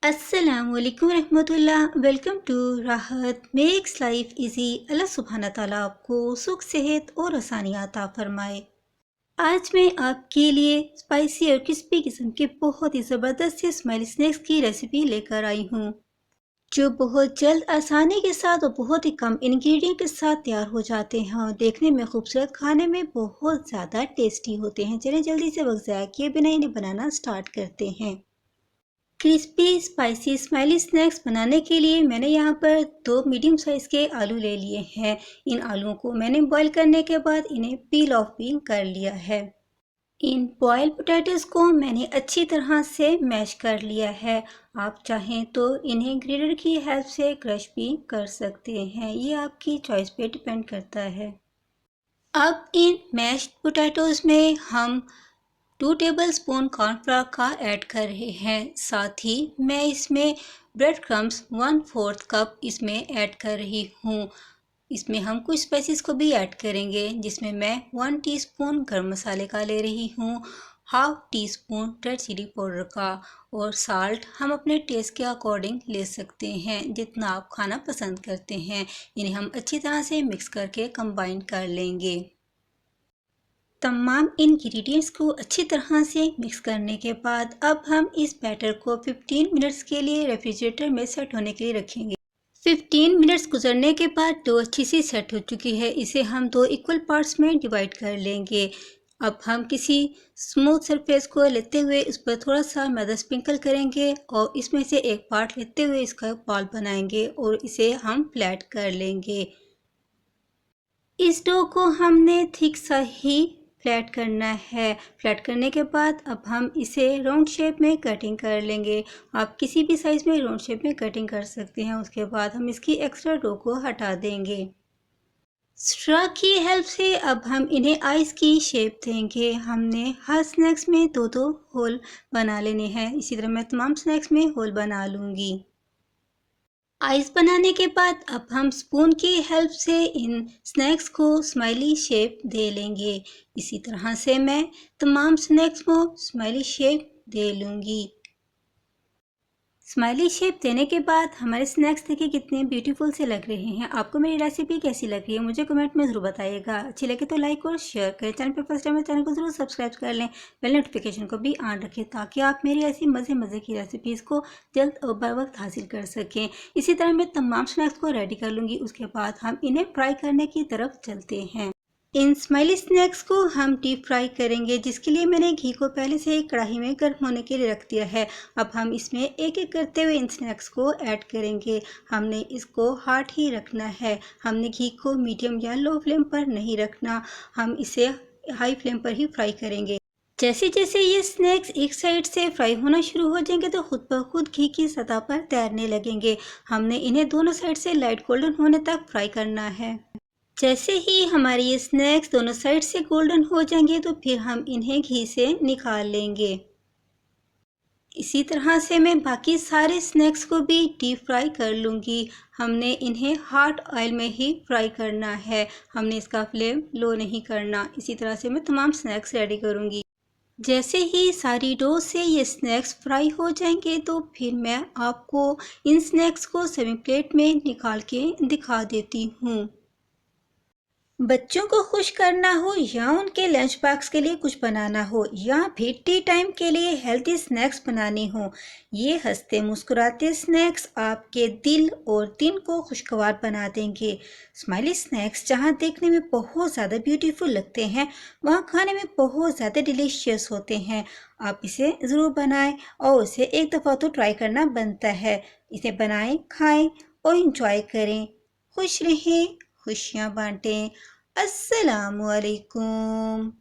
अस्सलामुअलैकुम रहमतुल्लाह। Welcome to राहत मेक्स लाइफ इजी। अल्लाह सुब्हाना ताला आपको सुख सेहत और आसानियाँ अता फरमाए। आज मैं आपके लिए स्पाइसी और क्रिस्पी किस्म के बहुत ही ज़बरदस्त से स्माइली स्नैक्स की रेसिपी लेकर आई हूँ, जो बहुत जल्द आसानी के साथ और बहुत ही कम इंग्रेडिएंट के साथ तैयार हो जाते हैं और देखने में खूबसूरत, खाने में बहुत ज़्यादा टेस्टी होते हैं। चलिए जल्दी से वक्त ज़ाया किए बिना इन्हें बनाना स्टार्ट करते हैं। क्रिस्पी स्पाइसी स्माइली स्नैक्स बनाने के लिए मैंने यहाँ पर 2 मीडियम साइज़ के आलू ले लिए हैं। इन आलूओं को मैंने बॉईल करने के बाद इन्हें पील ऑफ भी कर लिया है। इन बॉइल्ड पोटैटोज़ को मैंने अच्छी तरह से मैश कर लिया है। आप चाहें तो इन्हें ग्रेटर की हेल्प से क्रश भी कर सकते हैं, ये आपकी चॉइस पे डिपेंड करता है। अब इन मैश्ड पोटैटोज़ में हम 2 टेबलस्पून कॉर्नफ्लावर का ऐड कर रहे हैं। साथ ही मैं इसमें ब्रेड क्रम्स 1/4 कप इसमें ऐड कर रही हूँ। इसमें हम कुछ स्पाइसेस को भी ऐड करेंगे, जिसमें मैं 1 टीस्पून गरम मसाले का ले रही हूँ, half teaspoon red chilli powder का, और साल्ट हम अपने टेस्ट के अकॉर्डिंग ले सकते हैं, जितना आप खाना पसंद करते हैं। इन्हें हम अच्छी तरह से मिक्स करके कंबाइन कर लेंगे। तमाम इंग्रेडिएंट्स को अच्छी तरह से मिक्स करने के बाद अब हम इस बैटर को 15 मिनट्स के लिए रेफ्रिजरेटर में सेट होने के लिए रखेंगे। 15 मिनट्स गुजरने के बाद डो अच्छी सी सेट हो चुकी है। इसे हम 2 इक्वल पार्ट्स में डिवाइड कर लेंगे। अब हम किसी स्मूथ सरफेस को लेते हुए उस पर थोड़ा सा मैदा स्प्रिंकल करेंगे और इसमें से एक पार्ट लेते हुए इसका बॉल बनाएंगे और इसे हम फ्लैट कर लेंगे। इस डो को हमने थिक सा ही फ्लैट करना है। फ्लैट करने के बाद अब हम इसे राउंड शेप में कटिंग कर लेंगे। आप किसी भी साइज़ में राउंड शेप में कटिंग कर सकते हैं। उसके बाद हम इसकी एक्स्ट्रा डो को हटा देंगे। स्ट्रा की हेल्प से अब हम इन्हें आइस की शेप देंगे। हमने हर स्नैक्स में 2-2 होल बना लेने हैं। इसी तरह मैं तमाम स्नैक्स में होल बना लूँगी। आइस बनाने के बाद अब हम स्पून की हेल्प से इन स्नैक्स को स्माइली शेप दे लेंगे। इसी तरह से मैं तमाम स्नैक्स को स्माइली शेप दे लूँगी। स्माइली शेप देने के बाद हमारे स्नैक्स देखिए कितने ब्यूटीफुल से लग रहे हैं। आपको मेरी रेसिपी कैसी लग रही है मुझे कमेंट में ज़रूर बताइएगा। अच्छी लगे तो लाइक और शेयर करें। चैनल पर फर्स्ट टाइम है चैनल को ज़रूर सब्सक्राइब कर लें। बेल नोटिफिकेशन को भी ऑन रखें ताकि आप मेरी ऐसी मज़े की रेसिपीज़ को जल्द और बर वक्त हासिल कर सकें। इसी तरह मैं तमाम स्नैक्स को रेडी कर लूँगी। उसके बाद हम इन्हें फ्राई करने की तरफ चलते हैं। इन स्माइली स्नैक्स को हम डीप फ्राई करेंगे, जिसके लिए मैंने घी को पहले से ही कढ़ाई में गर्म होने के लिए रख दिया है। अब हम इसमें एक एक करते हुए इन स्नैक्स को ऐड करेंगे। हमने इसको हॉट ही रखना है। हमने घी को मीडियम या लो फ्लेम पर नहीं रखना। हम इसे हाई फ्लेम पर ही फ्राई करेंगे। जैसे जैसे ये स्नैक्स एक साइड से फ्राई होना शुरू हो जाएंगे तो खुद ब खुद घी की सतह पर तैरने लगेंगे। हमने इन्हें दोनों साइड से लाइट गोल्डन होने तक फ्राई करना है। जैसे ही हमारे ये स्नैक्स दोनों साइड से गोल्डन हो जाएंगे तो फिर हम इन्हें घी से निकाल लेंगे। इसी तरह से मैं बाकी सारे स्नैक्स को भी डीप फ्राई कर लूँगी। हमने इन्हें हॉट ऑयल में ही फ्राई करना है। हमने इसका फ्लेम लो नहीं करना। इसी तरह से मैं तमाम स्नैक्स रेडी करूँगी। जैसे ही सारी डो से ये स्नैक्स फ्राई हो जाएंगे तो फिर मैं आपको इन स्नैक्स को सर्विंग प्लेट में निकाल के दिखा देती हूँ। बच्चों को खुश करना हो या उनके लंच बॉक्स के लिए कुछ बनाना हो या फिर टी टाइम के लिए हेल्दी स्नैक्स बनाने हो, ये हंसते मुस्कुराते स्नैक्स आपके दिल और दिन को खुशगवार बना देंगे। स्माइली स्नैक्स जहाँ देखने में बहुत ज़्यादा ब्यूटीफुल लगते हैं, वहाँ खाने में बहुत ज़्यादा डिलीशियस होते हैं। आप इसे ज़रूर बनाएं और उसे एक दफ़ा तो ट्राई करना बनता है। इसे बनाएं, खाएं और इंजॉय करें। खुश रहें, खुशियाँ बांटें। अस्सलामुअलैकुम।